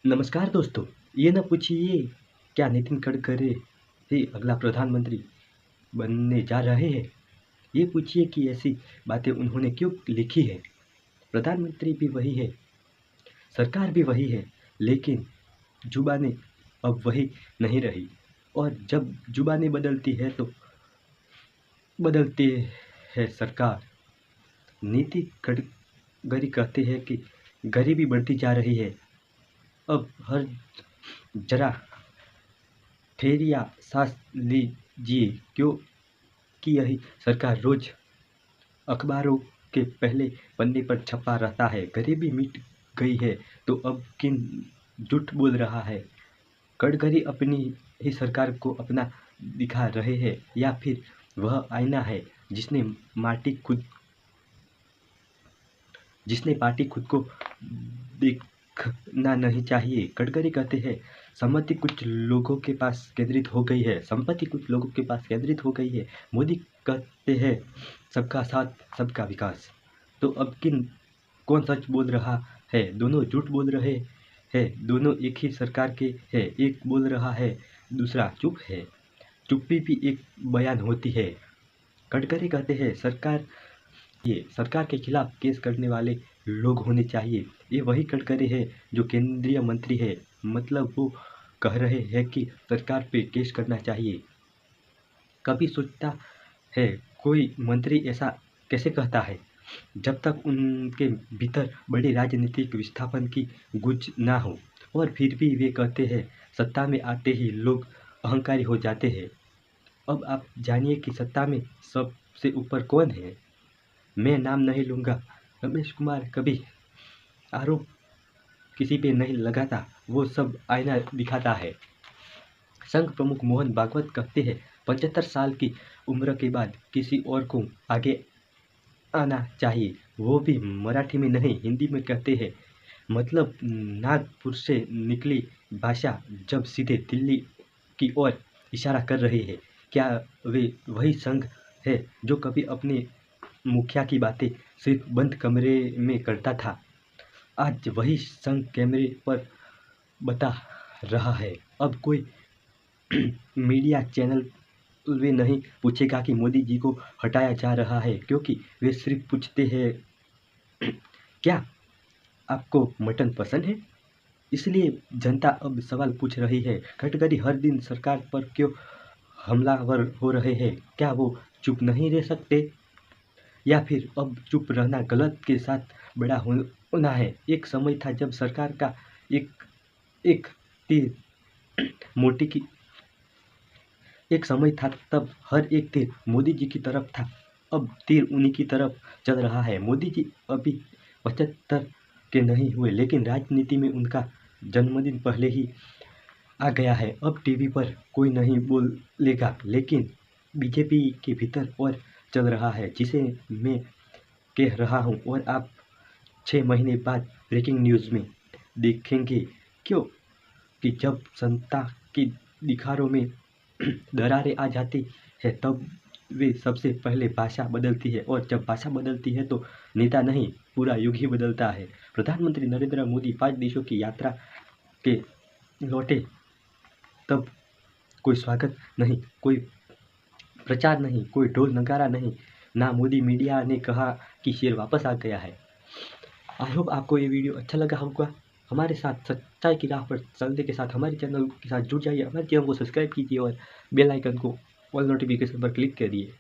नमस्कार दोस्तों। ये ना पूछिए क्या नितिन गडकरी ही अगला प्रधानमंत्री बनने जा रहे हैं। ये पूछिए कि ऐसी बातें उन्होंने क्यों लिखी है। प्रधानमंत्री भी वही है, सरकार भी वही है, लेकिन जुबानें अब वही नहीं रही। और जब जुबानें बदलती है तो बदलती है सरकार। नितिन गडकरी कहते हैं कि गरीबी बढ़ती जा रही है। अब हर जरा ठहरिया सांस लीजिए, क्योंकि यही सरकार रोज अखबारों के पहले पन्ने पर छपा रहता है। गरीबी मिट गई है तो अब किन झूठ बोल रहा है। गडकरी अपनी ही सरकार को अपना दिखा रहे हैं या फिर वह आईना है जिसने पार्टी खुद को देखना नहीं चाहिए। गडकरी कहते हैं संपत्ति कुछ लोगों के पास केंद्रित हो गई है, मोदी कहते हैं सबका साथ सबका विकास। तो अब कौन सच बोल रहा है? दोनों झूठ बोल रहे हैं। दोनों एक ही सरकार के हैं। एक बोल रहा है, दूसरा चुप है। चुप्पी भी एक बयान होती है। गडकरी कहते हैं सरकार के खिलाफ केस करने वाले लोग होने चाहिए। ये वही गडकरी है जो केंद्रीय मंत्री है। मतलब वो कह रहे हैं कि सरकार पे केस करना चाहिए। कभी सोचता है कोई मंत्री ऐसा कैसे कहता है जब तक उनके भीतर बड़ी राजनीतिक विस्थापन की गूंज ना हो। और फिर भी वे कहते हैं सत्ता में आते ही लोग अहंकारी हो जाते हैं। अब आप जानिए कि सत्ता में सबसे ऊपर कौन है। मैं नाम नहीं लूँगा। रमेश कुमार कभी आरोप किसी पे नहीं लगाता, वो सब आईना दिखाता है। संघ प्रमुख मोहन भागवत कहते हैं 75 साल की उम्र के बाद किसी और को आगे आना चाहिए, वो भी मराठी में नहीं हिंदी में कहते हैं। मतलब नागपुर से निकली भाषा जब सीधे दिल्ली की ओर इशारा कर रही है। क्या वे वही संघ है जो कभी अपने मुखिया की बातें सिर्फ बंद कमरे में करता था? आज वही संघ कैमरे पर बता रहा है। अब कोई मीडिया चैनल वे नहीं पूछेगा कि मोदी जी को हटाया जा रहा है, क्योंकि वे सिर्फ पूछते हैं क्या आपको मटन पसंद है। इसलिए जनता अब सवाल पूछ रही है गडकरी हर दिन सरकार पर क्यों हमलावर हो रहे हैं। क्या वो चुप नहीं रह सकते, या फिर अब चुप रहना गलत के साथ बड़ा होना है। एक समय था जब सरकार का एक एक तीर मोटी की एक समय था तब हर एक तीर मोदी जी की तरफ था। अब तीर उन्हीं की तरफ चल रहा है। मोदी जी अभी 75 के नहीं हुए, लेकिन राजनीति में उनका जन्मदिन पहले ही आ गया है। अब टीवी पर कोई नहीं बोलेगा, लेकिन बीजेपी के भीतर और चल रहा है, जिसे मैं कह रहा हूँ। और आप 6 महीने बाद ब्रेकिंग न्यूज़ में देखेंगे, क्यों कि जब जनता की दिखारों में दरारें आ जाती है तब वे सबसे पहले भाषा बदलती है। और जब भाषा बदलती है तो नेता नहीं, पूरा युग ही बदलता है। प्रधानमंत्री नरेंद्र मोदी 5 देशों की यात्रा के लौटे तब कोई स्वागत नहीं, कोई प्रचार नहीं, कोई ढोल नगारा नहीं, ना मोदी मीडिया ने कहा कि शेर वापस आ गया है। आई होप आपको ये वीडियो अच्छा लगा होगा। हमारे साथ सच्चाई की राह पर चलने के साथ हमारे चैनल के साथ जुड़ जाइए। हमारे चैनल को सब्सक्राइब कीजिए और बेल आइकन को ऑल नोटिफिकेशन पर क्लिक करिए।